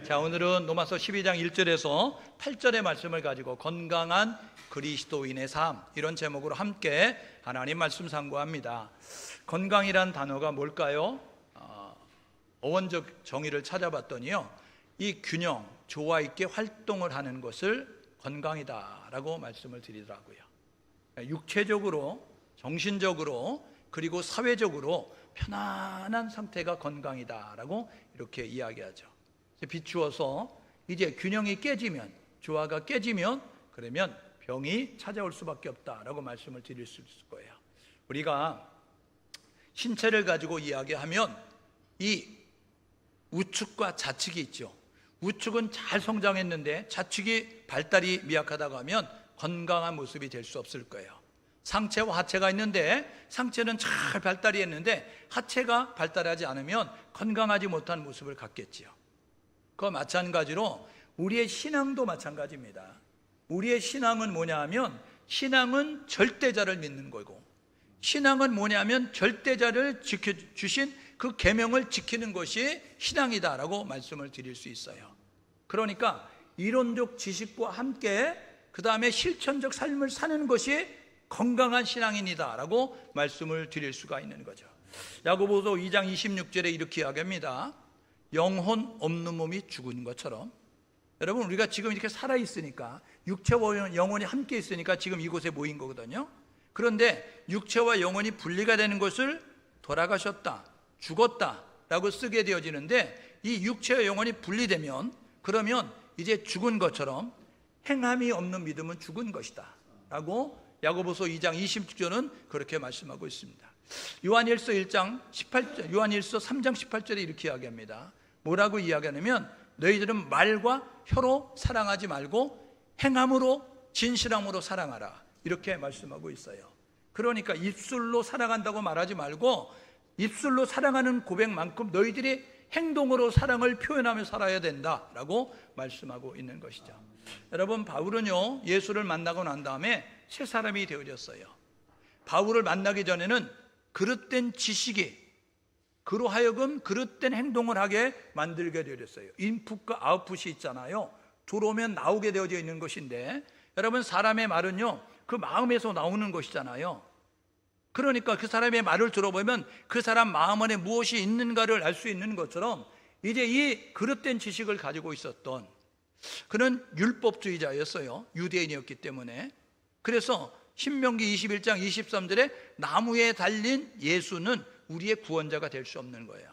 자, 오늘은 로마서 12장 1절에서 8절의 말씀을 가지고 건강한 그리스도인의 삶, 이런 제목으로 함께 하나님 말씀 상고합니다. 건강이란 단어가 뭘까요? 어원적 정의를 찾아봤더니요, 이 균형, 조화 있게 활동을 하는 것을 건강이다라고 말씀을 드리더라고요. 육체적으로, 정신적으로, 그리고 사회적으로 편안한 상태가 건강이다라고 이렇게 이야기하죠. 비추어서 이제 균형이 깨지면, 조화가 깨지면, 그러면 병이 찾아올 수밖에 없다라고 말씀을 드릴 수 있을 거예요. 우리가 신체를 가지고 이야기하면 이 우측과 좌측이 있죠. 우측은 잘 성장했는데 좌측이 발달이 미약하다고 하면 건강한 모습이 될 수 없을 거예요. 상체와 하체가 있는데 상체는 잘 발달이 했는데 하체가 발달하지 않으면 건강하지 못한 모습을 갖겠지요. 그와 마찬가지로 우리의 신앙도 마찬가지입니다. 우리의 신앙은 뭐냐 하면, 신앙은 절대자를 믿는 거고, 신앙은 뭐냐 하면 절대자를 지켜주신 그 계명을 지키는 것이 신앙이다라고 말씀을 드릴 수 있어요. 그러니까 이론적 지식과 함께 그 다음에 실천적 삶을 사는 것이 건강한 신앙인이다라고 말씀을 드릴 수가 있는 거죠. 야고보서 2장 26절에 이렇게 이야기합니다. 영혼 없는 몸이 죽은 것처럼. 여러분, 우리가 지금 이렇게 살아있으니까, 육체와 영혼이 함께 있으니까 지금 이곳에 모인 거거든요. 그런데 육체와 영혼이 분리가 되는 것을 돌아가셨다, 죽었다 라고 쓰게 되어지는데, 이 육체와 영혼이 분리되면, 그러면 이제 죽은 것처럼 행함이 없는 믿음은 죽은 것이다 라고 야고보서 2장 26절은 그렇게 말씀하고 있습니다. 요한일서 3장 18절에 이렇게 이야기합니다. 뭐라고 이야기하냐면, 너희들은 말과 혀로 사랑하지 말고 행함으로, 진실함으로 사랑하라, 이렇게 말씀하고 있어요. 그러니까 입술로 사랑한다고 말하지 말고 입술로 사랑하는 고백만큼 너희들이 행동으로 사랑을 표현하며 살아야 된다라고 말씀하고 있는 것이죠. 여러분, 바울은요, 예수를 만나고 난 다음에 새 사람이 되어졌어요. 바울을 만나기 전에는 그릇된 지식이 그로 하여금 그릇된 행동을 하게 만들게 되었어요. 인풋과 아웃풋이 있잖아요. 들어오면 나오게 되어져 있는 것인데, 여러분, 사람의 말은요, 그 마음에서 나오는 것이잖아요. 그러니까 그 사람의 말을 들어보면 그 사람 마음 안에 무엇이 있는가를 알 수 있는 것처럼, 이제 이 그릇된 지식을 가지고 있었던 그는 율법주의자였어요. 유대인이었기 때문에. 그래서 신명기 21장 23절에 나무에 달린 예수는 우리의 구원자가 될 수 없는 거예요.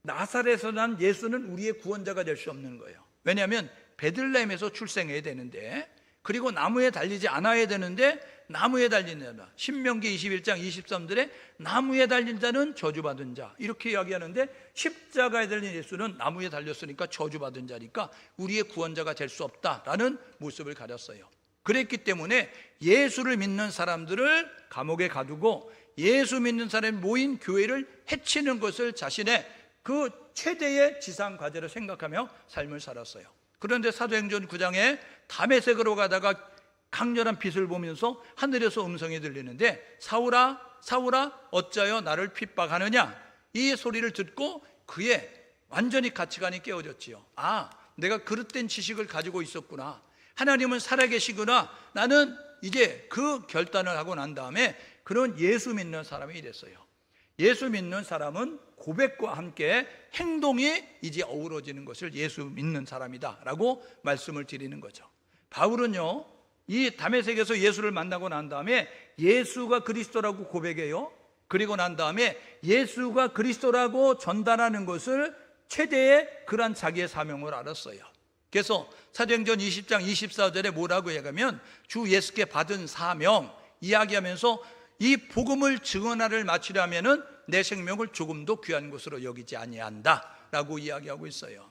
나사렛에서 난 예수는 우리의 구원자가 될 수 없는 거예요. 왜냐하면 베들레헴에서 출생해야 되는데, 그리고 나무에 달리지 않아야 되는데 나무에 달린 자다. 신명기 21장 23절에 나무에 달린 자는 저주받은 자, 이렇게 이야기하는데, 십자가에 달린 예수는 나무에 달렸으니까 저주받은 자니까 우리의 구원자가 될 수 없다라는 모습을 가졌어요. 그랬기 때문에 예수를 믿는 사람들을 감옥에 가두고 예수 믿는 사람이 모인 교회를 해치는 것을 자신의 그 최대의 지상 과제로 생각하며 삶을 살았어요. 그런데 사도행전 9장에 다메섹으로 가다가 강렬한 빛을 보면서 하늘에서 음성이 들리는데, 사울아 사울아 어찌하여 나를 핍박하느냐, 이 소리를 듣고 그의 완전히 가치관이 깨어졌지요. 아, 내가 그릇된 지식을 가지고 있었구나, 하나님은 살아계시구나, 나는 이제 그 결단을 하고 난 다음에 그런 예수 믿는 사람이 됐어요. 예수 믿는 사람은 고백과 함께 행동이 이제 어우러지는 것을 예수 믿는 사람이다 라고 말씀을 드리는 거죠. 바울은요, 이 다메섹에서 예수를 만나고 난 다음에 예수가 그리스도라고 고백해요. 그리고 난 다음에 예수가 그리스도라고 전달하는 것을 최대의 그런 자기의 사명을 알았어요. 그래서 사도행전 20장 24절에 뭐라고 얘기하면, 주 예수께 받은 사명 이야기하면서 이 복음을 증언하를 마치려면은 내 생명을 조금도 귀한 것으로 여기지 아니한다 라고 이야기하고 있어요.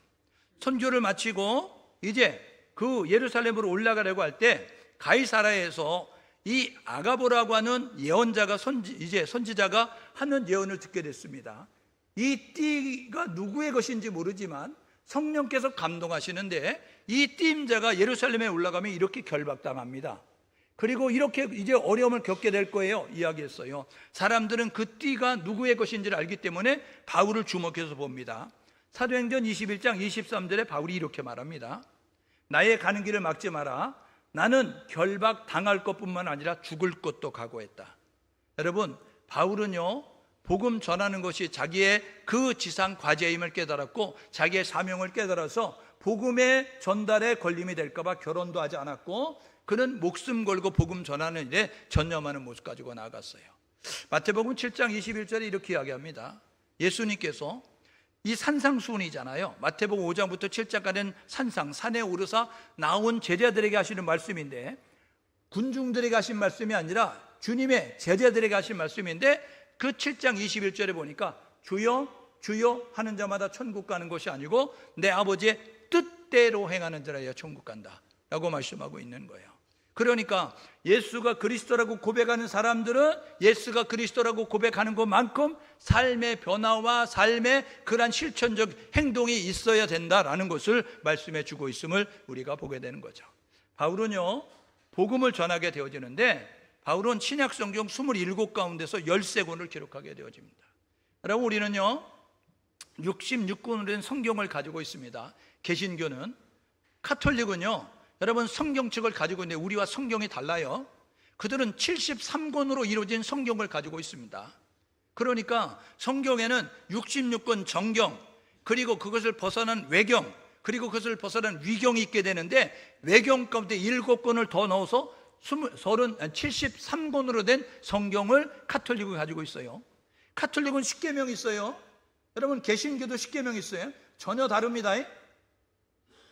선교를 마치고 이제 그 예루살렘으로 올라가려고 할 때 가이사라에서 이 아가보라고 하는 예언자가 선지자가 하는 예언을 듣게 됐습니다. 이 띠가 누구의 것인지 모르지만 성령께서 감동하시는데, 이 띠임자가 예루살렘에 올라가면 이렇게 결박당합니다. 그리고 이렇게 이제 어려움을 겪게 될 거예요 이야기했어요. 사람들은 그 띠가 누구의 것인지를 알기 때문에 바울을 주목해서 봅니다. 사도행전 21장 23절에 바울이 이렇게 말합니다. 나의 가는 길을 막지 마라. 나는 결박 당할 것뿐만 아니라 죽을 것도 각오했다. 여러분, 바울은요, 복음 전하는 것이 자기의 그 지상 과제임을 깨달았고 자기의 사명을 깨달아서 복음의 전달에 걸림이 될까 봐 결혼도 하지 않았고 그는 목숨 걸고 복음 전하는 일에 전념하는 모습 가지고 나아갔어요. 마태복음 7장 21절에 이렇게 이야기합니다. 예수님께서 이 산상수훈이잖아요. 마태복음 5장부터 7장까지는 산에 오르사 나온 제자들에게 하시는 말씀인데, 군중들에게 하신 말씀이 아니라 주님의 제자들에게 하신 말씀인데, 그 7장 21절에 보니까 주여 주여 하는 자마다 천국 가는 것이 아니고 내 아버지의 뜻대로 행하는 자라야 천국 간다 라고 말씀하고 있는 거예요. 그러니까 예수가 그리스도라고 고백하는 사람들은 예수가 그리스도라고 고백하는 것만큼 삶의 변화와 삶의 그러한 실천적 행동이 있어야 된다라는 것을 말씀해 주고 있음을 우리가 보게 되는 거죠. 바울은요, 복음을 전하게 되어지는데 바울은 신약 성경 27권 가운데서 13권을 기록하게 되어집니다. 여러분, 우리는요 66권으로 된 성경을 가지고 있습니다. 개신교는. 카톨릭은요, 여러분 성경책을 가지고 있는데 우리와 성경이 달라요. 그들은 73권으로 이루어진 성경을 가지고 있습니다. 그러니까 성경에는 66권 정경, 그리고 그것을 벗어난 외경, 그리고 그것을 벗어난 위경이 있게 되는데 외경 가운데 7권을 더 넣어서 73권으로 된 성경을 카톨릭이 가지고 있어요. 카톨릭은 십계명이 있어요. 여러분, 개신교도 십계명이 있어요. 전혀 다릅니다.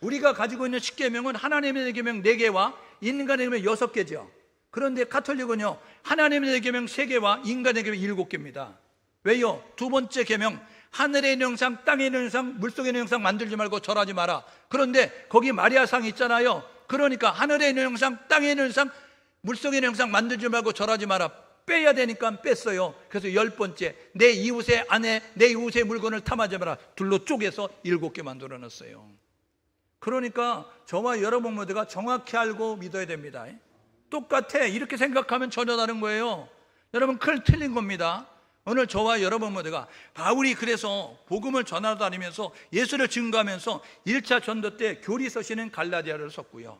우리가 가지고 있는 십계명은 하나님의 계명 4개와 인간의 계명 6개죠. 그런데 카톨릭은요, 하나님의 계명 3개와 인간의 계명 7개입니다. 왜요? 두 번째 계명, 하늘에 있는 형상, 땅에 있는 형상, 물속에 있는 형상 만들지 말고 절하지 마라. 그런데 거기 마리아상 있잖아요. 그러니까 하늘에 있는 형상, 땅에 있는 형상, 물속에 있는 형상 만들지 말고 절하지 마라. 빼야 되니까 뺐어요. 그래서 10번째, 내 이웃의 아내, 내 이웃의 물건을 탐하지 마라. 둘로 쪼개서 7개 만들어 놨어요. 그러니까 저와 여러분 모두가 정확히 알고 믿어야 됩니다. 똑같아 이렇게 생각하면 전혀 다른 거예요. 여러분, 큰 틀린 겁니다. 오늘 저와 여러분 모두가 바울이 그래서 복음을 전하러 다니면서 예수를 증거하면서 1차 전도 때 교리 서신은 갈라디아를 썼고요,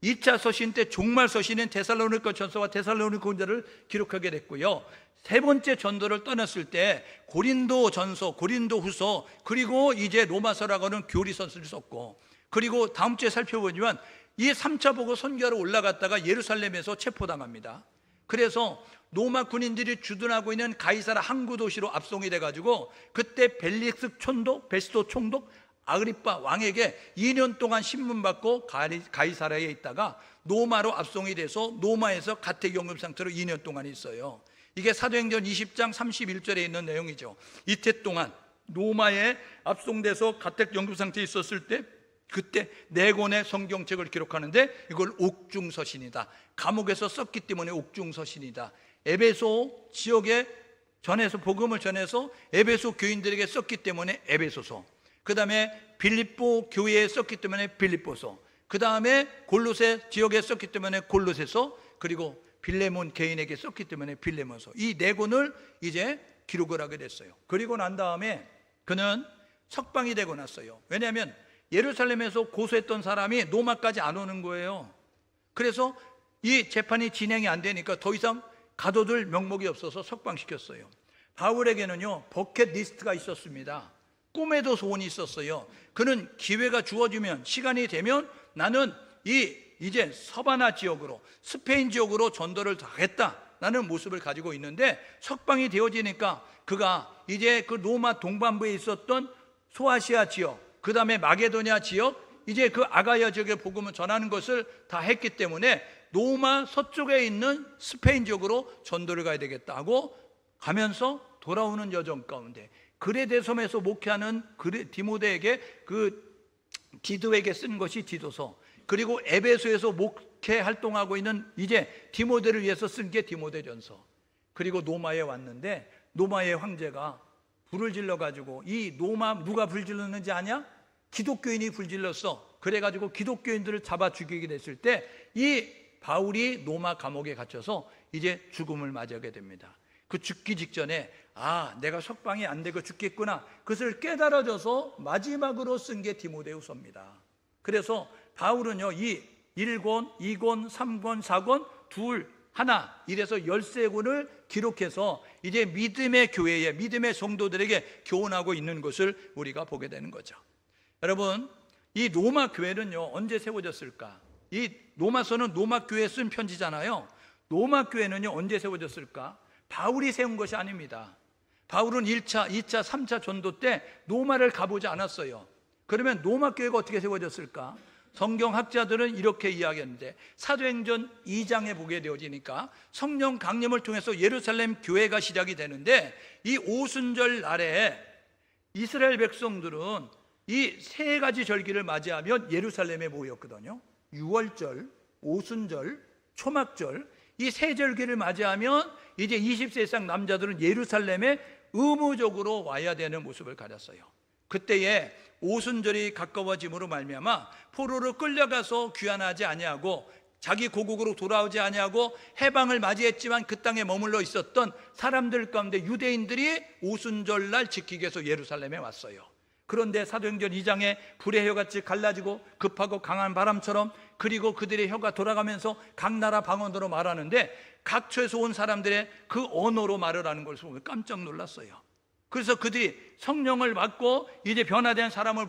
2차 서신 때 종말 서신인 데살로니가 전서와 데살로니가 전서를 기록하게 됐고요, 세 번째 전도를 떠났을 때 고린도 전서, 고린도 후서, 그리고 이제 로마서라고 하는 교리 서신을 썼고, 그리고 다음 주에 살펴보지만 이 3차 보고 선교하러 올라갔다가 예루살렘에서 체포당합니다. 그래서 로마 군인들이 주둔하고 있는 가이사라 항구 도시로 압송이 돼가지고 그때 벨릭스 총독, 베스도 총독, 아그리빠 왕에게 2년 동안 신문받고 가이사라에 있다가 로마로 압송이 돼서 로마에서 가택연금 상태로 2년 동안 있어요. 이게 사도행전 20장 31절에 있는 내용이죠. 이태 동안 로마에 압송돼서 가택연금 상태에 있었을 때 그때 4권의 성경책을 기록하는데 이걸 옥중서신이다. 감옥에서 썼기 때문에 옥중서신이다. 에베소 지역에 전해서 복음을 전해서 에베소 교인들에게 썼기 때문에 에베소서, 그 다음에 빌립보 교회에 썼기 때문에 빌립보서, 그 다음에 골로새 지역에 썼기 때문에 골로새서, 그리고 빌레몬 개인에게 썼기 때문에 빌레몬서, 이 4권을 이제 기록을 하게 됐어요. 그리고 난 다음에 그는 석방이 되고 났어요. 왜냐하면 예루살렘에서 고소했던 사람이 로마까지 안 오는 거예요. 그래서 이 재판이 진행이 안 되니까 더 이상 가둬둘 명목이 없어서 석방시켰어요. 바울에게는요 버킷리스트가 있었습니다. 꿈에도 소원이 있었어요. 그는 기회가 주어지면, 시간이 되면 나는 이제 서바나 지역으로, 스페인 지역으로 전도를 하겠다라는 모습을 가지고 있는데, 석방이 되어지니까 그가 이제 그 로마 동반부에 있었던 소아시아 지역, 그 다음에 마게도냐 지역, 이제 그 아가야 지역에 복음을 전하는 것을 다 했기 때문에 로마 서쪽에 있는 스페인 지역으로 전도를 가야 되겠다고 가면서 돌아오는 여정 가운데 그레데 섬에서 목회하는 디모데에게, 그 디도에게 쓴 것이 디도서, 그리고 에베소에서 목회 활동하고 있는 이제 디모데를 위해서 쓴 게 디모데전서, 그리고 로마에 왔는데 로마의 황제가 불을 질러가지고, 이 로마 누가 불 질렀는지 아냐? 기독교인이 불 질렀어. 그래가지고 기독교인들을 잡아 죽이게 됐을 때 이 바울이 로마 감옥에 갇혀서 이제 죽음을 맞이하게 됩니다. 그 죽기 직전에 내가 석방이 안 되고 죽겠구나, 그것을 깨달아져서 마지막으로 쓴 게 디모데후서입니다. 그래서 바울은요, 이 1권, 2권, 3권, 4권, 2, 1 이래서 13권을 기록해서 이제 믿음의 교회에, 믿음의 성도들에게 교훈하고 있는 것을 우리가 보게 되는 거죠. 여러분, 이 로마 교회는요, 언제 세워졌을까? 이 로마서는 로마 교회에 쓴 편지잖아요. 로마 교회는요, 언제 세워졌을까? 바울이 세운 것이 아닙니다. 바울은 1차, 2차, 3차 전도 때 로마를 가보지 않았어요. 그러면 로마 교회가 어떻게 세워졌을까? 성경학자들은 이렇게 이야기했는데, 사도행전 2장에 보게 되어지니까 성령 강림을 통해서 예루살렘 교회가 시작이 되는데, 이 오순절 날에 이스라엘 백성들은 이 세 가지 절기를 맞이하면 예루살렘에 모였거든요. 유월절, 오순절, 초막절, 이 세 절기를 맞이하면 이제 20세 이상 남자들은 예루살렘에 의무적으로 와야 되는 모습을 가졌어요. 그때에 오순절이 가까워짐으로 말미암아 포로로 끌려가서 귀환하지 아니하고 자기 고국으로 돌아오지 아니하고 해방을 맞이했지만 그 땅에 머물러 있었던 사람들 가운데 유대인들이 오순절날 지키기 위해서 예루살렘에 왔어요. 그런데 사도행전 2장에 불의 혀같이 갈라지고 급하고 강한 바람처럼, 그리고 그들의 혀가 돌아가면서 각 나라 방언으로 말하는데 각처에서 온 사람들의 그 언어로 말을 하는 걸 보고 깜짝 놀랐어요. 그래서 그들이 성령을 받고 이제 변화된 사람을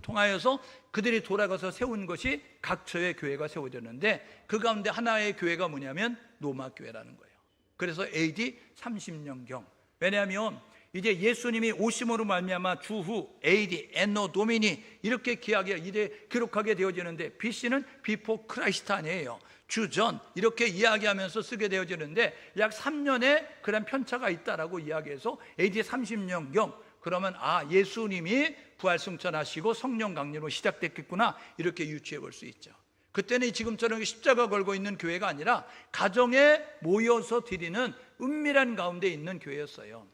통하여서 그들이 돌아가서 세운 것이 각처의 교회가 세워졌는데, 그 가운데 하나의 교회가 뭐냐면 로마 교회라는 거예요. 그래서 AD 30년경, 왜냐하면 이제 예수님이 오심으로 말미암아 주후 AD 엔노 도미니 이렇게 기록하게 되어지는데, BC는 비포 크라이스트 아니에요. 주전 이렇게 이야기하면서 쓰게 되어지는데, 약 3년의 그런 편차가 있다라고 이야기해서 AD 30년경, 그러면 예수님이 부활승천하시고 성령 강림으로 시작됐겠구나, 이렇게 유추해 볼 수 있죠. 그때는 지금처럼 십자가 걸고 있는 교회가 아니라 가정에 모여서 드리는 은밀한 가운데 있는 교회였어요.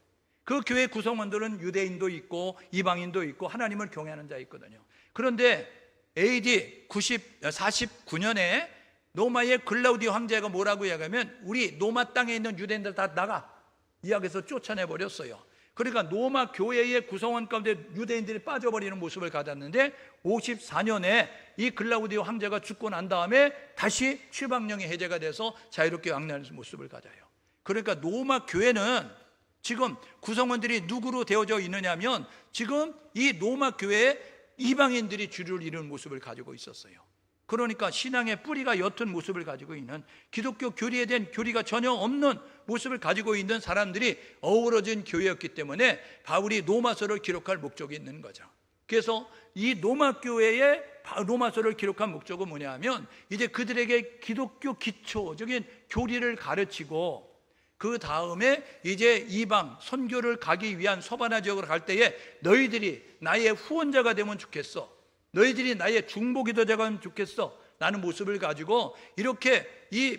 그 교회 구성원들은 유대인도 있고 이방인도 있고 하나님을 경외하는 자 있거든요. 그런데 AD 49년에 로마의 글라우디오 황제가 뭐라고 이야기하면, 우리 로마 땅에 있는 유대인들 다 나가, 이야기해서 쫓아내버렸어요. 그러니까 로마 교회의 구성원 가운데 유대인들이 빠져버리는 모습을 가졌는데, 54년에 이 글라우디오 황제가 죽고 난 다음에 다시 추방령이 해제가 돼서 자유롭게 왕래하는 모습을 가져요. 그러니까 로마 교회는 지금 구성원들이 누구로 되어져 있느냐면, 지금 이 로마 교회에 이방인들이 주를 이루는 모습을 가지고 있었어요. 그러니까 신앙의 뿌리가 옅은 모습을 가지고 있는, 기독교 교리에 대한 교리가 전혀 없는 모습을 가지고 있는 사람들이 어우러진 교회였기 때문에 바울이 로마서를 기록할 목적이 있는 거죠. 그래서 이 로마 교회의 로마서를 기록한 목적은 뭐냐면, 이제 그들에게 기독교 기초적인 교리를 가르치고, 그 다음에 이제 이방 선교를 가기 위한 서바나 지역으로 갈 때에 너희들이 나의 후원자가 되면 좋겠어, 너희들이 나의 중보기도자가 되면 좋겠어 라는 모습을 가지고 이렇게 이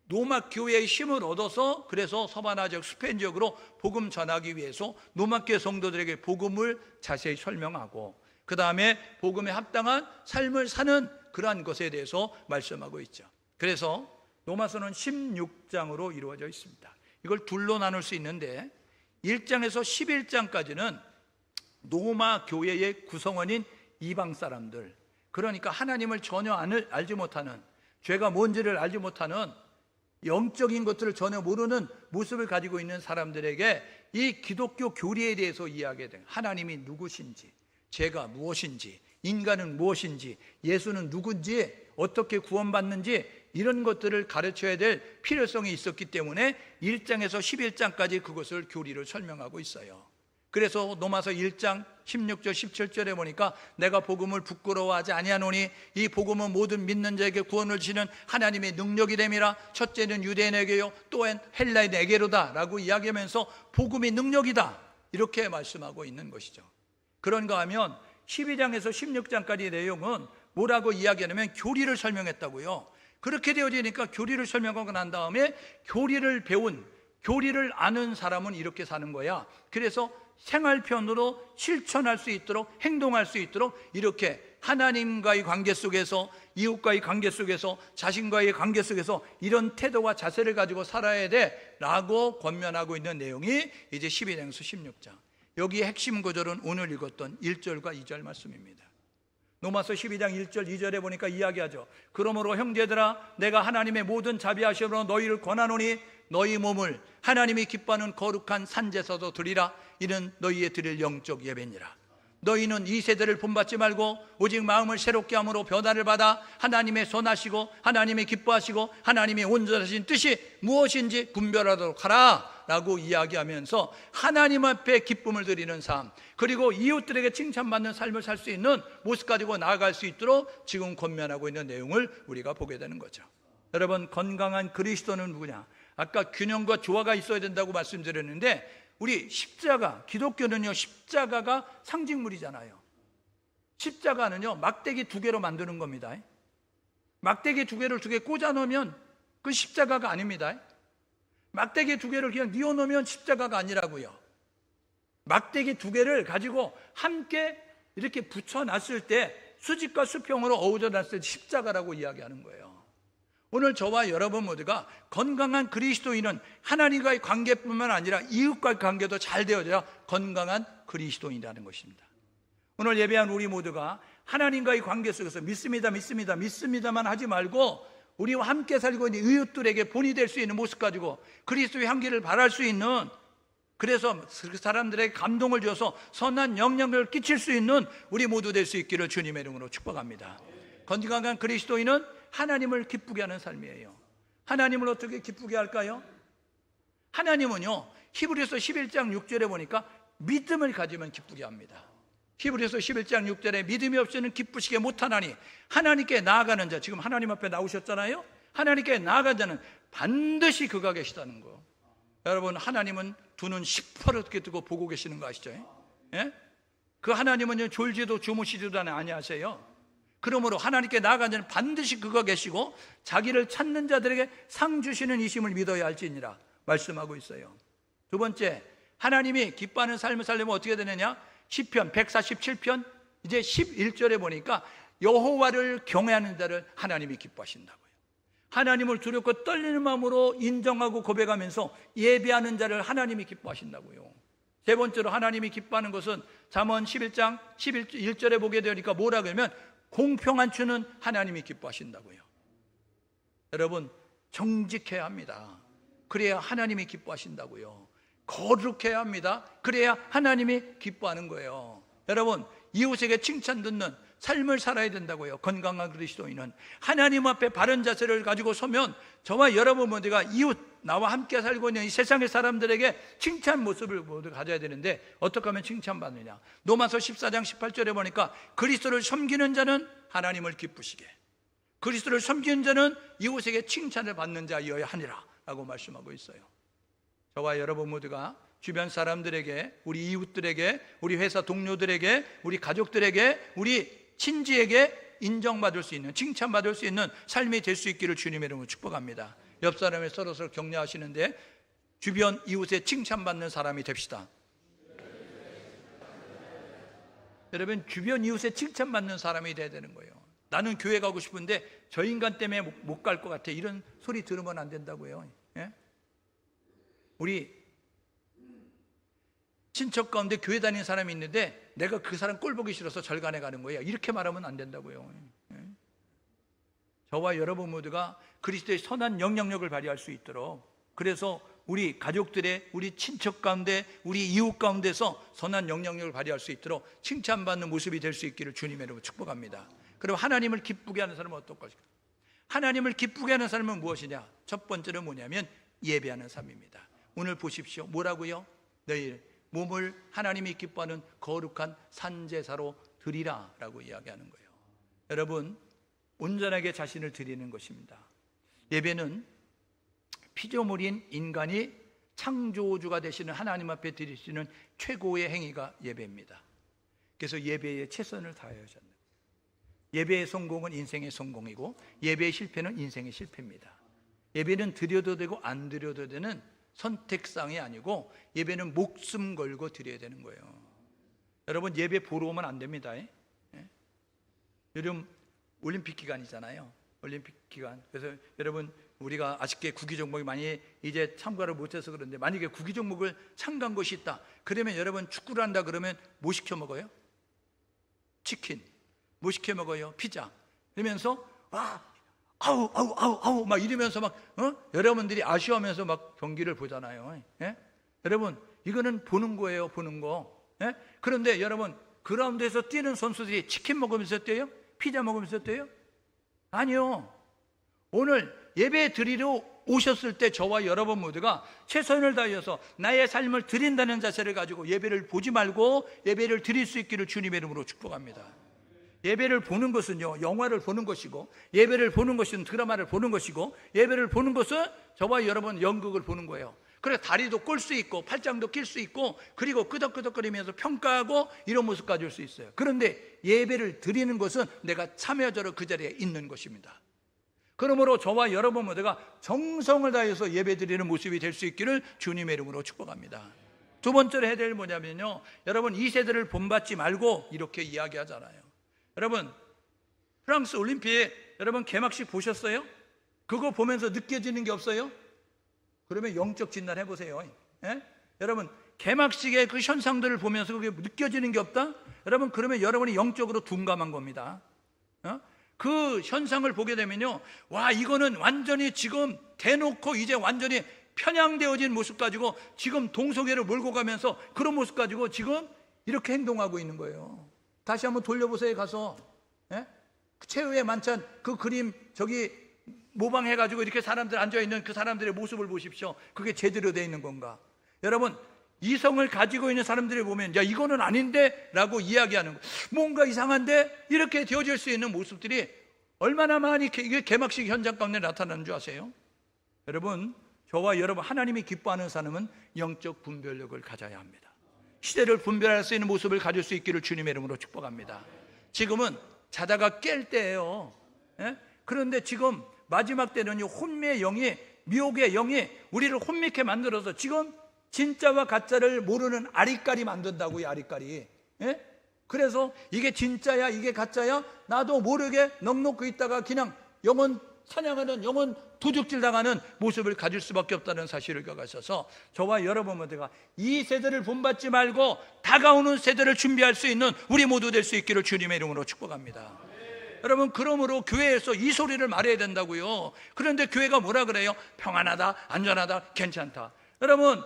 로마 교회의 힘을 얻어서, 그래서 서바나 지역 스페인 지역으로 복음 전하기 위해서 로마 교회 성도들에게 복음을 자세히 설명하고, 그 다음에 복음에 합당한 삶을 사는 그러한 것에 대해서 말씀하고 있죠. 그래서 로마서는 16장으로 이루어져 있습니다. 이걸 둘로 나눌 수 있는데, 1장에서 11장까지는 로마 교회의 구성원인 이방 사람들, 그러니까 하나님을 전혀 알지 못하는, 죄가 뭔지를 알지 못하는, 영적인 것들을 전혀 모르는 모습을 가지고 있는 사람들에게 이 기독교 교리에 대해서 이야기해야 돼요. 하나님이 누구신지, 죄가 무엇인지, 인간은 무엇인지, 예수는 누군지, 어떻게 구원받는지, 이런 것들을 가르쳐야 될 필요성이 있었기 때문에 1장에서 11장까지 그것을 교리를 설명하고 있어요. 그래서 로마서 1장 16절 17절에 보니까, 내가 복음을 부끄러워하지 아니하노니 이 복음은 모든 믿는 자에게 구원을 주시는 하나님의 능력이 됨이라. 첫째는 유대인에게요 또한 헬라인에게로다 라고 이야기하면서 복음이 능력이다, 이렇게 말씀하고 있는 것이죠. 그런가 하면 12장에서 16장까지 내용은 뭐라고 이야기하냐면 교리를 설명했다고요. 그렇게 되어지니까 교리를 설명하고 난 다음에 교리를 배운, 교리를 아는 사람은 이렇게 사는 거야. 그래서 생활편으로 실천할 수 있도록, 행동할 수 있도록 이렇게 하나님과의 관계 속에서, 이웃과의 관계 속에서, 자신과의 관계 속에서 이런 태도와 자세를 가지고 살아야 돼라고 권면하고 있는 내용이 이제 12장에서 16장. 여기에 핵심 구절은 오늘 읽었던 1절과 2절 말씀입니다. 로마서 12장 1절 2절에 보니까 이야기하죠. 그러므로 형제들아, 내가 하나님의 모든 자비하심으로 너희를 권하노니 너희 몸을 하나님이 기뻐하는 거룩한 산제사로 드리라. 이는 너희의 드릴 영적 예배니라. 너희는 이 세대를 본받지 말고 오직 마음을 새롭게 함으로 변화를 받아 하나님의 선하시고 하나님이 기뻐하시고 하나님의 온전하신 뜻이 무엇인지 분별하도록 하라 라고 이야기하면서 하나님 앞에 기쁨을 드리는 삶, 그리고 이웃들에게 칭찬받는 삶을 살 수 있는 모습 가지고 나아갈 수 있도록 지금 권면하고 있는 내용을 우리가 보게 되는 거죠. 여러분, 건강한 그리스도는 누구냐? 아까 균형과 조화가 있어야 된다고 말씀드렸는데, 우리 십자가, 기독교는요 십자가가 상징물이잖아요. 십자가는요 막대기 2개로 만드는 겁니다. 막대기 2개를 2개 꽂아 놓으면 그 십자가가 아닙니다. 막대기 2개를 그냥 뉘어 놓으면 십자가가 아니라고요. 막대기 2개를 가지고 함께 이렇게 붙여 놨을 때, 수직과 수평으로 어우져 놨을 때 십자가라고 이야기하는 거예요. 오늘 저와 여러분 모두가 건강한 그리스도인은 하나님과의 관계뿐만 아니라 이웃과의 관계도 잘 되어져야 건강한 그리스도인이라는 것입니다. 오늘 예배한 우리 모두가 하나님과의 관계 속에서 믿습니다만 하지 말고 우리와 함께 살고 있는 이웃들에게 본이 될 수 있는 모습 가지고 그리스도의 향기를 발할 수 있는, 그래서 그 사람들에게 감동을 줘서 선한 영향력을 끼칠 수 있는 우리 모두 될 수 있기를 주님의 이름으로 축복합니다. 건강한 그리스도인은 하나님을 기쁘게 하는 삶이에요. 하나님을 어떻게 기쁘게 할까요? 하나님은요 히브리서 11장 6절에 보니까 믿음을 가지면 기쁘게 합니다. 히브리서 11장 6절에 믿음이 없이는 기쁘시게 못하나니 하나님께 나아가는 자, 지금 하나님 앞에 나오셨잖아요. 하나님께 나아가는 자는 반드시 그가 계시다는 거. 여러분, 하나님은 두 눈 시퍼렇게 뜨고 보고 계시는 거 아시죠? 예? 그 하나님은 졸지도 주무시지도 아니하세요. 그러므로 하나님께 나아가는 자는 반드시 그가 계시고 자기를 찾는 자들에게 상 주시는 이심을 믿어야 할지니라 말씀하고 있어요. 두 번째, 하나님이 기뻐하는 삶을 살려면 어떻게 되느냐? 시편 147편 이제 11절에 보니까 여호와를 경외하는 자를 하나님이 기뻐하신다고요. 하나님을 두렵고 떨리는 마음으로 인정하고 고백하면서 예배하는 자를 하나님이 기뻐하신다고요. 세 번째로 하나님이 기뻐하는 것은 잠언 11장 11절에 보게 되니까 뭐라 그러면 공평한 주는 하나님이 기뻐하신다고요. 여러분, 정직해야 합니다. 그래야 하나님이 기뻐하신다고요. 거룩해야 합니다. 그래야 하나님이 기뻐하는 거예요. 여러분, 이웃에게 칭찬 듣는 삶을 살아야 된다고요. 건강한 그리스도인은 하나님 앞에 바른 자세를 가지고 서면 저와 여러분 모두가 이웃, 나와 함께 살고 있는 이 세상의 사람들에게 칭찬 모습을 모두 가져야 되는데, 어떻게 하면 칭찬받느냐? 로마서 14장 18절에 보니까 그리스도를 섬기는 자는 하나님을 기쁘시게, 그리스도를 섬기는 자는 이웃에게 칭찬을 받는 자이어야 하니라 라고 말씀하고 있어요. 저와 여러분 모두가 주변 사람들에게, 우리 이웃들에게, 우리 회사 동료들에게, 우리 가족들에게, 우리 친지에게 인정받을 수 있는, 칭찬받을 수 있는 삶이 될 수 있기를 주님의 이름으로 축복합니다. 옆 사람의 서로서로 격려하시는데 주변 이웃에 칭찬받는 사람이 됩시다. 여러분, 주변 이웃에 칭찬받는 사람이 돼야 되는 거예요. 나는 교회 가고 싶은데 저 인간 때문에 못 갈 것 같아, 이런 소리 들으면 안 된다고요. 예? 우리 친척 가운데 교회 다니는 사람이 있는데 내가 그 사람 꼴 보기 싫어서 절간에 가는 거예요, 이렇게 말하면 안 된다고요. 예? 저와 여러분 모두가 그리스도의 선한 영향력을 발휘할 수 있도록, 그래서 우리 가족들의, 우리 친척 가운데, 우리 이웃 가운데서 선한 영향력을 발휘할 수 있도록 칭찬받는 모습이 될 수 있기를 주님의 이름으로 축복합니다. 그럼 하나님을 기쁘게 하는 사람은 어떨 것일까? 하나님을 기쁘게 하는 사람은 무엇이냐? 첫 번째는 뭐냐면 예배하는 삶입니다. 오늘 보십시오. 뭐라고요? 너희 몸을 하나님이 기뻐하는 거룩한 산제사로 드리라 라고 이야기하는 거예요. 여러분, 온전하게 자신을 드리는 것입니다. 예배는 피조물인 인간이 창조주가 되시는 하나님 앞에 드리시는 최고의 행위가 예배입니다. 그래서 예배에 최선을 다해야 한다. 예배의 성공은 인생의 성공이고 예배의 실패는 인생의 실패입니다. 예배는 드려도 되고 안 드려도 되는 선택상이 아니고 예배는 목숨 걸고 드려야 되는 거예요. 여러분, 예배 보러 오면 안 됩니다. 요즘 올림픽 기간이잖아요. 올림픽 기간. 그래서 여러분, 우리가 아쉽게 구기 종목이 많이 이제 참가를 못해서 그런데, 만약에 구기 종목을 참가한 것이 있다 그러면 여러분, 축구를 한다 그러면 뭐 시켜 먹어요? 치킨. 뭐 시켜 먹어요? 피자. 이러면서 아우 막 이러면서 막 여러분들이 아쉬워하면서 막 경기를 보잖아요. 예? 여러분, 이거는 보는 거예요, 보는 거. 예? 그런데 여러분, 그라운드에서 뛰는 선수들이 치킨 먹으면서 뛰어요? 피자 먹으면서 뛰어요? 아니요. 오늘 예배 드리러 오셨을 때 저와 여러분 모두가 최선을 다해서 나의 삶을 드린다는 자세를 가지고 예배를 보지 말고 예배를 드릴 수 있기를 주님의 이름으로 축복합니다. 예배를 보는 것은요, 영화를 보는 것이고, 예배를 보는 것은 드라마를 보는 것이고, 예배를 보는 것은 저와 여러분 연극을 보는 거예요. 그래, 다리도 꼴 수 있고 팔짱도 낄 수 있고, 그리고 끄덕끄덕거리면서 평가하고 이런 모습 가질 수 있어요. 그런데 예배를 드리는 것은 내가 참여자로 그 자리에 있는 것입니다. 그러므로 저와 여러분 모두가 정성을 다해서 예배 드리는 모습이 될 수 있기를 주님의 이름으로 축복합니다. 두 번째로 해야 될 뭐냐면요, 여러분, 이 세대를 본받지 말고 이렇게 이야기하잖아요. 여러분, 프랑스 올림픽 여러분 개막식 보셨어요? 그거 보면서 느껴지는 게 없어요? 그러면 영적 진단 해보세요. 예? 여러분, 개막식의 그 현상들을 보면서 그게 느껴지는 게 없다? 여러분, 그러면 여러분이 영적으로 둔감한 겁니다. 그 현상을 보게 되면요, 와, 이거는 완전히 지금 대놓고 이제 완전히 편향되어진 모습 가지고 지금 동성애를 몰고 가면서 그런 모습 가지고 지금 이렇게 행동하고 있는 거예요. 다시 한번 돌려보세요. 가서 최후의 만찬 그 그림 저기 모방해가지고 이렇게 사람들 앉아있는 그 사람들의 모습을 보십시오. 그게 제대로 되어 있는 건가? 여러분, 이성을 가지고 있는 사람들이 보면, 야, 이거는 아닌데? 라고 이야기하는 거, 뭔가 이상한데? 이렇게 되어질 수 있는 모습들이 얼마나 많이 이게 개막식 현장 가운데 나타나는 줄 아세요? 여러분, 저와 여러분, 하나님이 기뻐하는 사람은 영적 분별력을 가져야 합니다. 시대를 분별할 수 있는 모습을 가질 수 있기를 주님의 이름으로 축복합니다. 지금은 자다가 깰 때예요. 그런데 지금 마지막 때는 혼미의 영이, 미혹의 영이 우리를 혼미케 만들어서 지금 진짜와 가짜를 모르는 아리까리 만든다고요. 아리까리. 그래서 이게 진짜야 이게 가짜야 나도 모르게 넋놓고 있다가 그냥 영혼 사냥하는, 영혼 도둑질 당하는 모습을 가질 수밖에 없다는 사실을 겪으셔서 저와 여러분 모두가 이 세대를 본받지 말고 다가오는 세대를 준비할 수 있는 우리 모두 될 수 있기를 주님의 이름으로 축복합니다. 여러분, 그러므로 교회에서 이 소리를 말해야 된다고요. 그런데 교회가 뭐라 그래요? 평안하다, 안전하다, 괜찮다. 여러분,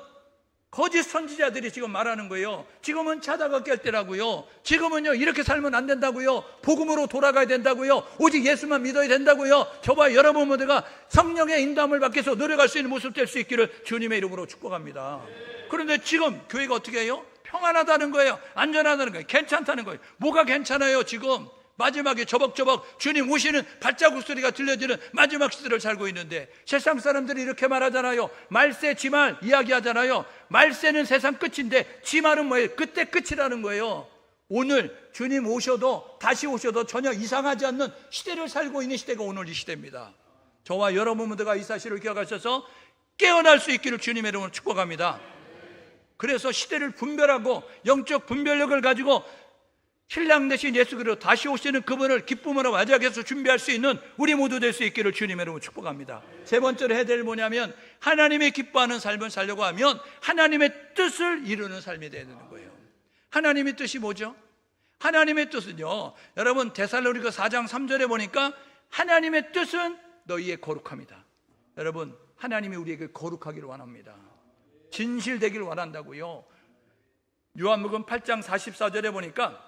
거짓 선지자들이 지금 말하는 거예요. 지금은 자다가 깰 때라고요. 지금은요, 이렇게 살면 안 된다고요. 복음으로 돌아가야 된다고요. 오직 예수만 믿어야 된다고요. 저와 여러분 모두가 성령의 인도함을 받기 위해서 노력할 수 있는 모습 될 수 있기를 주님의 이름으로 축복합니다. 그런데 지금 교회가 어떻게 해요? 평안하다는 거예요. 안전하다는 거예요. 괜찮다는 거예요. 뭐가 괜찮아요? 지금 마지막에 저벅저벅 주님 오시는 발자국 소리가 들려지는 마지막 시대를 살고 있는데, 세상 사람들이 이렇게 말하잖아요. 말세 지말 이야기하잖아요. 말세는 세상 끝인데 지말은 뭐예요? 그때 끝이라는 거예요. 오늘 주님 오셔도 다시 오셔도 전혀 이상하지 않는 시대를 살고 있는 시대가 오늘 이 시대입니다. 저와 여러분 모두가 이 사실을 기억하셔서 깨어날 수 있기를 주님의 이름으로 축복합니다. 그래서 시대를 분별하고 영적 분별력을 가지고 신랑 대신 예수 그리스도 다시 오시는 그분을 기쁨으로 맞이하기 위해서 준비할 수 있는 우리 모두 될 수 있기를 주님의 이름으로 축복합니다. 세 번째로 해야 될 뭐냐면, 하나님이 기뻐하는 삶을 살려고 하면 하나님의 뜻을 이루는 삶이 되야 되는 거예요. 하나님의 뜻이 뭐죠? 하나님의 뜻은요, 여러분 데살로니가 4장 3절에 보니까 하나님의 뜻은 너희의 거룩함이다. 여러분, 하나님이 우리에게 거룩하기를 원합니다. 진실되기를 원한다고요. 요한복음 8장 44절에 보니까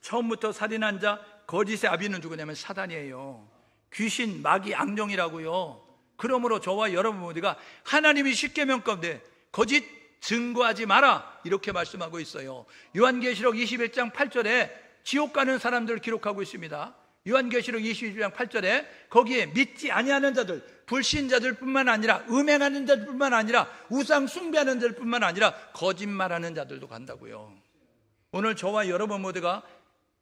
처음부터 살인한 자 거짓의 아비는 누구냐면 사단이에요. 귀신, 마귀, 악령이라고요. 그러므로 저와 여러분 모두가 하나님이 십계명 가운데 거짓 증거하지 마라 이렇게 말씀하고 있어요. 요한계시록 21장 8절에 지옥 가는 사람들을 기록하고 있습니다. 요한계시록 21장 8절에 거기에 믿지 아니하는 자들, 불신자들 뿐만 아니라 음행하는 자들 뿐만 아니라 우상 숭배하는 자들 뿐만 아니라 거짓말하는 자들도 간다고요. 오늘 저와 여러분 모두가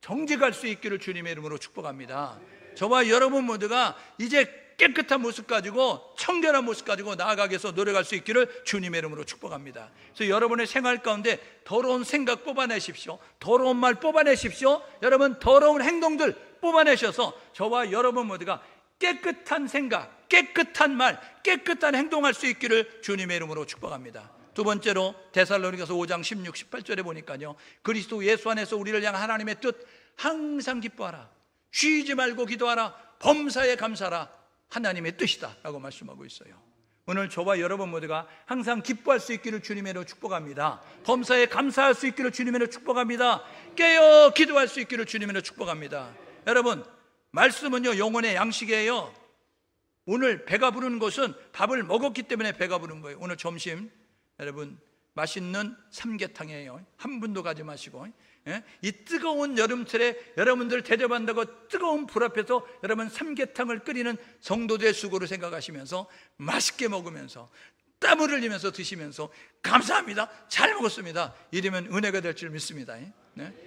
정직할 수 있기를 주님의 이름으로 축복합니다. 저와 여러분 모두가 이제 깨끗한 모습 가지고, 청결한 모습 가지고 나아가기 위해서 노력할 수 있기를 주님의 이름으로 축복합니다. 그래서 여러분의 생활 가운데 더러운 생각 뽑아내십시오. 더러운 말 뽑아내십시오. 여러분 더러운 행동들 뽑아내셔서 저와 여러분 모두가 깨끗한 생각, 깨끗한 말, 깨끗한 행동할 수 있기를 주님의 이름으로 축복합니다. 두 번째로 데살로니가서 5장 16, 18절에 보니까요, 그리스도 예수 안에서 우리를 향한 하나님의 뜻 항상 기뻐하라, 쉬지 말고 기도하라, 범사에 감사하라, 하나님의 뜻이다 라고 말씀하고 있어요. 오늘 저와 여러분 모두가 항상 기뻐할 수 있기를 주님의 이름으로 축복합니다. 범사에 감사할 수 있기를 주님의 이름으로 축복합니다. 깨어 기도할 수 있기를 주님의 이름으로 축복합니다. 여러분, 말씀은요 영혼의 양식이에요. 오늘 배가 부르는 것은 밥을 먹었기 때문에 배가 부른 거예요. 오늘 점심 여러분 맛있는 삼계탕이에요. 한 분도 가지 마시고, 이 뜨거운 여름철에 여러분들 대접한다고 뜨거운 불 앞에서 여러분 삼계탕을 끓이는 성도들의 수고를 생각하시면서 맛있게 먹으면서 땀을 흘리면서 드시면서 감사합니다, 잘 먹었습니다, 이러면 은혜가 될 줄 믿습니다.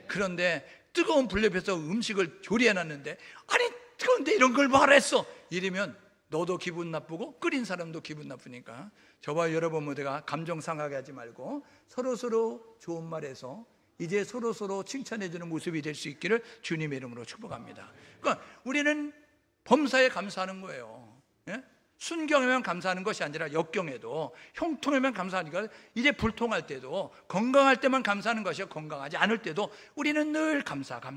그런데 뜨거운 불 옆에서 음식을 조리해놨는데 아니 뜨거운데 이런 걸 뭐하라 했어, 이러면 너도 기분 나쁘고 끓인 사람도 기분 나쁘니까 저와 여러분 모두가 감정 상하게 하지 말고 서로서로 좋은 말해서 이제 서로서로 칭찬해주는 모습이 될 수 있기를 주님의 이름으로 축복합니다. 그러니까 우리는 범사에 감사하는 거예요. 순경에만 감사하는 것이 아니라 역경에도, 형통에만 감사하니까 이제 불통할 때도, 건강할 때만 감사하는 것이요, 건강하지 않을 때도 우리는 늘 감사가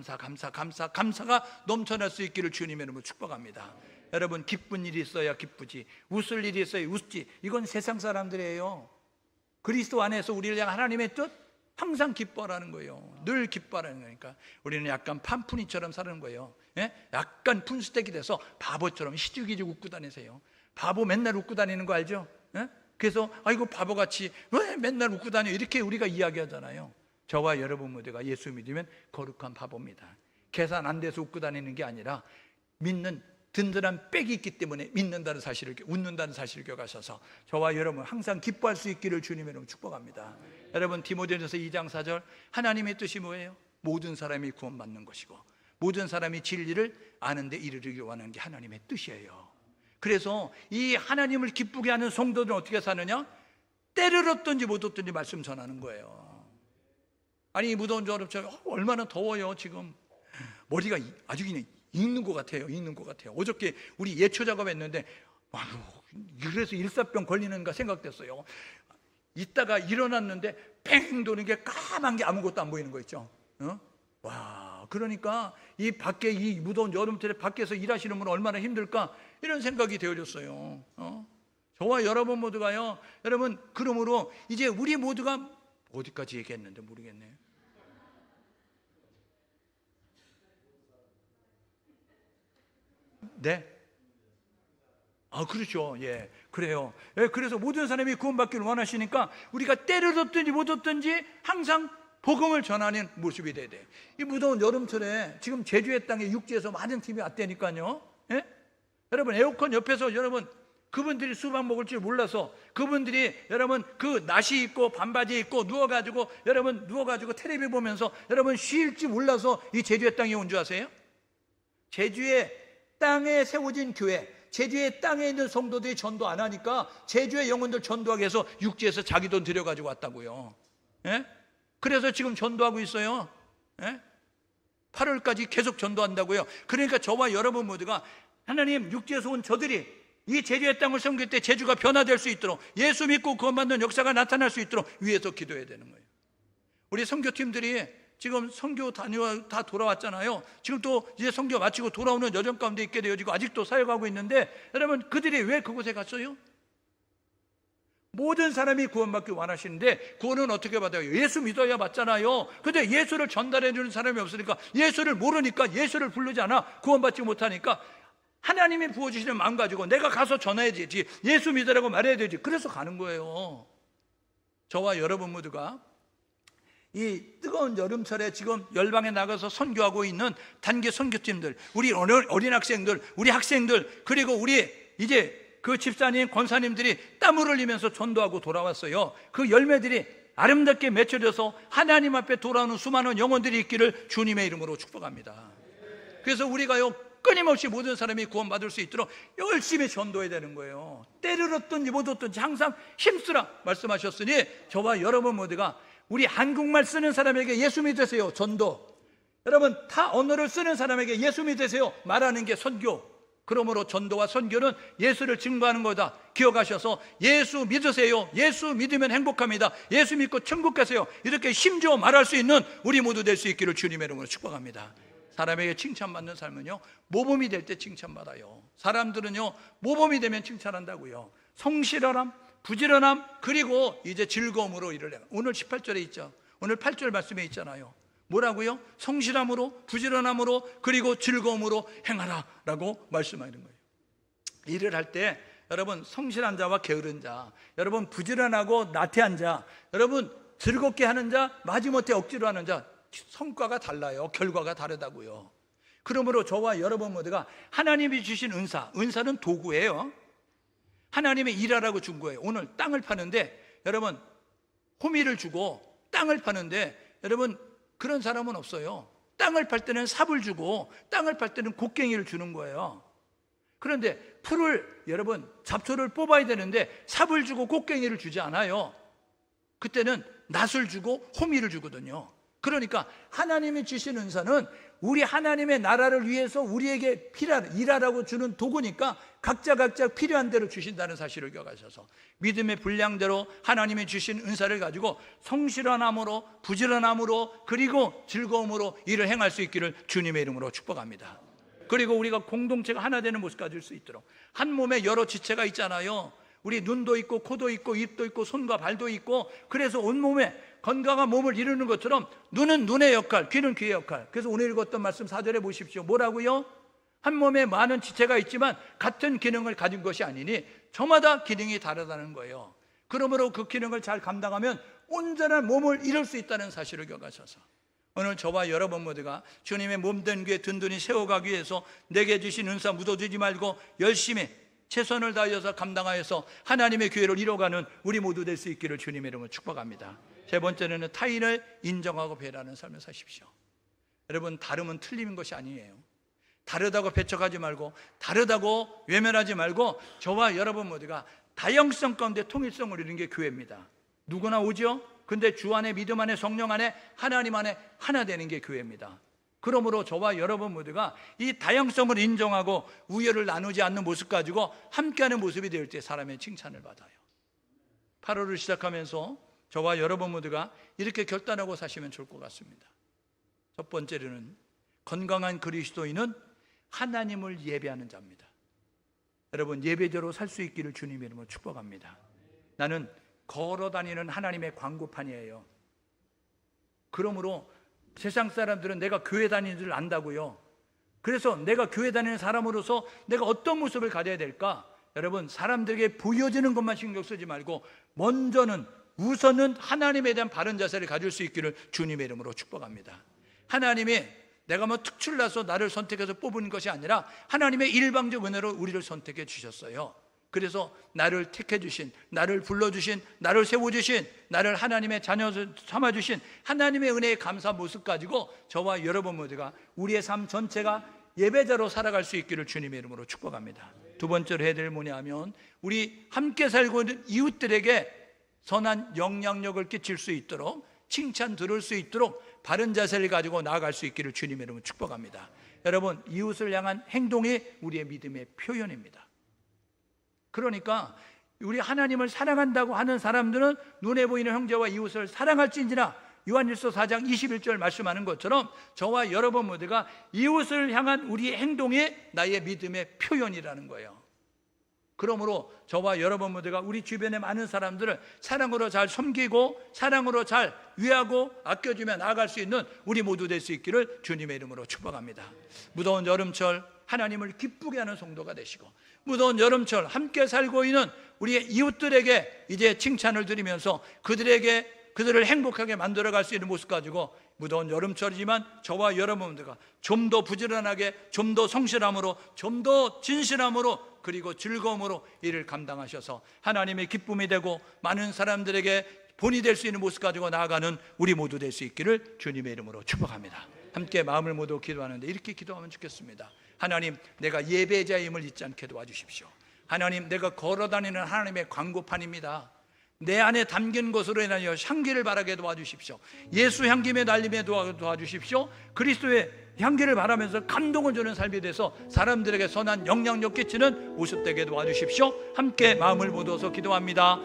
넘쳐날 수 있기를 주님의 이름으로 축복합니다. 여러분, 기쁜 일이 있어야 기쁘지, 웃을 일이 있어야 웃지, 이건 세상 사람들이에요. 그리스도 안에서 우리를 향한 하나님의 뜻 항상 기뻐하라는 거예요. 늘 기뻐하라는 거니까 우리는 약간 판푼이처럼 사는 거예요. 약간 푼스tek이 돼서 바보처럼 희죽희죽 웃고 다니세요. 바보 맨날 웃고 다니는 거 알죠? 그래서 아이고 바보같이 왜 맨날 웃고 다녀, 이렇게 우리가 이야기하잖아요. 저와 여러분 모두가 예수 믿으면 거룩한 바보입니다. 계산 안 돼서 웃고 다니는 게 아니라 믿는 든든한 백이 있기 때문에 믿는다는 사실을, 웃는다는 사실을 기억하셔서 저와 여러분 항상 기뻐할 수 있기를 주님의 이름으로 축복합니다. 여러분, 디모데전서 2장 4절, 하나님의 뜻이 뭐예요? 모든 사람이 구원받는 것이고 모든 사람이 진리를 아는 데 이르기를 원하는 게 하나님의 뜻이에요. 그래서 이 하나님을 기쁘게 하는 성도들은 어떻게 사느냐? 때를 얻든지 못 얻든지 말씀 전하는 거예요. 아니 무더운 여름철 얼마나 더워요. 지금 머리가 아주 그냥 익는 것 같아요. 어저께 우리 예초 작업했는데 그래서 일사병 걸리는가 생각됐어요. 이따가 일어났는데 팽 도는 게 까만 게 아무것도 안 보이는 거 있죠. 와, 그러니까 이 밖에 이 무더운 여름철에 밖에서 일하시는 분은 얼마나 힘들까, 이런 생각이 되어졌어요. 저와 여러분 모두가요, 여러분, 그러므로 이제 우리 모두가 어디까지 얘기했는데 모르겠네요. 네. 그렇죠. 예, 그래요. 그래서 모든 사람이 구원받기를 원하시니까 우리가 때를 얻든지 못 얻든지 항상 복음을 전하는 모습이 돼야 돼요. 이 무더운 여름철에 지금 제주의 땅에 육지에서 많은 팀이 왔다니까요. 여러분, 에어컨 옆에서 여러분 그분들이 수박 먹을 줄 몰라서 그분들이 여러분 그 나시 입고 반바지 입고 누워가지고 여러분 누워가지고 텔레비 보면서 여러분 쉴지 몰라서 이 제주의 땅에 온 줄 아세요? 제주의 땅에 세워진 교회, 제주의 땅에 있는 성도들이 전도 안 하니까 제주의 영혼들 전도하기 위해서 육지에서 자기 돈 들여가지고 왔다고요. 그래서 지금 전도하고 있어요. 8월까지 계속 전도한다고요. 그러니까 저와 여러분 모두가 하나님, 육지에서 온 저들이 이 제주의 땅을 섬길 때 제주가 변화될 수 있도록, 예수 믿고 구원받는 역사가 나타날 수 있도록 위에서 기도해야 되는 거예요. 우리 선교팀들이 지금 선교 다녀와 다 돌아왔잖아요. 지금 또 이제 선교 마치고 돌아오는 여정 가운데 있게 되어지고 아직도 사역하고 있는데, 여러분 그들이 왜 그곳에 갔어요? 모든 사람이 구원받기 원하시는데 구원은 어떻게 받아요? 예수 믿어야 받잖아요. 근데 예수를 전달해 주는 사람이 없으니까, 예수를 모르니까, 예수를 부르지 않아 구원받지 못하니까 하나님이 부어주시는 마음 가지고 내가 가서 전해야 되지, 예수 믿으라고 말해야 되지, 그래서 가는 거예요. 저와 여러분 모두가 이 뜨거운 여름철에 지금 열방에 나가서 선교하고 있는 단기 선교팀들, 우리 어린 학생들, 우리 학생들, 그리고 우리 이제 그 집사님, 권사님들이 땀을 흘리면서 전도하고 돌아왔어요. 그 열매들이 아름답게 맺혀져서 하나님 앞에 돌아오는 수많은 영혼들이 있기를 주님의 이름으로 축복합니다. 그래서 우리가요, 끊임없이 모든 사람이 구원받을 수 있도록 열심히 전도해야 되는 거예요. 때를 얻든지 못 얻든지 항상 힘쓰라 말씀하셨으니 저와 여러분 모두가 우리 한국말 쓰는 사람에게 예수 믿으세요. 전도. 여러분 타 언어를 쓰는 사람에게 예수 믿으세요. 말하는 게 선교. 그러므로 전도와 선교는 예수를 증거하는 거다. 기억하셔서 예수 믿으세요. 예수 믿으면 행복합니다. 예수 믿고 천국 가세요. 이렇게 힘주어 말할 수 있는 우리 모두 될 수 있기를 주님의 이름으로 축복합니다. 사람에게 칭찬받는 삶은요, 모범이 될 때 칭찬받아요. 사람들은요, 모범이 되면 칭찬한다고요. 성실함, 부지런함, 그리고 이제 즐거움으로 일을 해요. 오늘 18절에 있죠. 오늘 8절 말씀에 있잖아요. 뭐라고요? 성실함으로, 부지런함으로, 그리고 즐거움으로 행하라 라고 말씀하는 거예요. 일을 할 때 여러분 성실한 자와 게으른 자, 여러분 부지런하고 나태한 자, 여러분 즐겁게 하는 자, 마지못해 억지로 하는 자, 성과가 달라요. 결과가 다르다고요. 그러므로 저와 여러분 모두가 하나님이 주신 은사는 도구예요. 하나님이 일하라고 준 거예요. 오늘 땅을 파는데 여러분 호미를 주고 땅을 파는데 여러분 그런 사람은 없어요. 땅을 팔 때는 삽을 주고 땅을 팔 때는 곡괭이를 주는 거예요. 그런데 풀을 여러분 잡초를 뽑아야 되는데 삽을 주고 곡괭이를 주지 않아요. 그때는 낫을 주고 호미를 주거든요. 그러니까 하나님이 주신 은사는 우리 하나님의 나라를 위해서 우리에게 일하라고 주는 도구니까 각자 필요한 대로 주신다는 사실을 기억하셔서 믿음의 분량대로 하나님이 주신 은사를 가지고 성실함으로 부지런함으로 그리고 즐거움으로 일을 행할 수 있기를 주님의 이름으로 축복합니다. 그리고 우리가 공동체가 하나 되는 모습 가질 수 있도록 한 몸에 여러 지체가 있잖아요. 우리 눈도 있고 코도 있고 입도 있고 손과 발도 있고 그래서 온몸에 건강한 몸을 이루는 것처럼 눈은 눈의 역할, 귀는 귀의 역할. 그래서 오늘 읽었던 말씀 4절에 보십시오. 뭐라고요? 한 몸에 많은 지체가 있지만 같은 기능을 가진 것이 아니니 저마다 기능이 다르다는 거예요. 그러므로 그 기능을 잘 감당하면 온전한 몸을 이룰 수 있다는 사실을 기억하셔서 오늘 저와 여러분 모두가 주님의 몸된 교회 든든히 세워가기 위해서 내게 주신 은사 묻어두지 말고 열심히 최선을 다하여서 감당하여서 하나님의 교회를 이뤄가는 우리 모두 될 수 있기를 주님의 이름으로 축복합니다. 세 번째는 타인을 인정하고 배려하는 삶을 사십시오. 여러분 다름은 틀린 것이 아니에요. 다르다고 배척하지 말고 다르다고 외면하지 말고 저와 여러분 모두가 다양성 가운데 통일성을 이루는 게 교회입니다. 누구나 오죠? 근데 주 안에 믿음 안에 성령 안에 하나님 안에 하나 되는 게 교회입니다. 그러므로 저와 여러분 모두가 이 다양성을 인정하고 우열을 나누지 않는 모습 가지고 함께하는 모습이 될 때 사람의 칭찬을 받아요. 8월을 시작하면서 저와 여러분 모두가 이렇게 결단하고 사시면 좋을 것 같습니다. 첫 번째로는 건강한 그리스도인은 하나님을 예배하는 자입니다. 여러분 예배대로 살 수 있기를 주님의 이름으로 축복합니다. 나는 걸어다니는 하나님의 광고판이에요. 그러므로 세상 사람들은 내가 교회 다니는 줄 안다고요. 그래서 내가 교회 다니는 사람으로서 내가 어떤 모습을 가져야 될까? 여러분 사람들에게 보여지는 것만 신경 쓰지 말고 우선은 하나님에 대한 바른 자세를 가질 수 있기를 주님의 이름으로 축복합니다. 하나님이 내가 특출나서 나를 선택해서 뽑은 것이 아니라 하나님의 일방적 은혜로 우리를 선택해 주셨어요. 그래서 나를 택해 주신, 나를 불러주신, 나를 세워주신, 나를 하나님의 자녀 삼아주신 하나님의 은혜의 감사 모습 가지고 저와 여러분 모두가 우리의 삶 전체가 예배자로 살아갈 수 있기를 주님의 이름으로 축복합니다. 두 번째로 해야 될 뭐냐면 우리 함께 살고 있는 이웃들에게 선한 영향력을 끼칠 수 있도록 칭찬 들을 수 있도록 바른 자세를 가지고 나아갈 수 있기를 주님의 이름으로 축복합니다. 여러분 이웃을 향한 행동이 우리의 믿음의 표현입니다. 그러니까 우리 하나님을 사랑한다고 하는 사람들은 눈에 보이는 형제와 이웃을 사랑할지인지라 요한일서 4장 21절 말씀하는 것처럼 저와 여러분 모두가 이웃을 향한 우리의 행동이 나의 믿음의 표현이라는 거예요. 그러므로 저와 여러분 모두가 우리 주변에 많은 사람들을 사랑으로 잘 섬기고 사랑으로 잘 위하고 아껴주며 나아갈 수 있는 우리 모두 될 수 있기를 주님의 이름으로 축복합니다. 무더운 여름철 하나님을 기쁘게 하는 성도가 되시고 무더운 여름철 함께 살고 있는 우리의 이웃들에게 이제 칭찬을 드리면서 그들을 행복하게 만들어갈 수 있는 모습 가지고 무더운 여름철이지만 저와 여러분들과 좀 더 부지런하게 좀 더 성실함으로 좀 더 진실함으로 그리고 즐거움으로 일을 감당하셔서 하나님의 기쁨이 되고 많은 사람들에게 본이 될 수 있는 모습 가지고 나아가는 우리 모두 될 수 있기를 주님의 이름으로 축복합니다. 함께 마음을 모두 기도하는데 이렇게 기도하면 좋겠습니다. 하나님, 내가 예배자임을 잊지 않게 도와주십시오. 하나님, 내가 걸어다니는 하나님의 광고판입니다. 내 안에 담긴 것으로 인하여 향기를 바라게 도와주십시오. 예수 향김에 날림에 도와주십시오. 그리스도의 향기를 바라면서 감동을 주는 삶이 돼서 사람들에게 선한 영향력 끼치는 모습 되게 도와주십시오. 함께 마음을 모아서 기도합니다.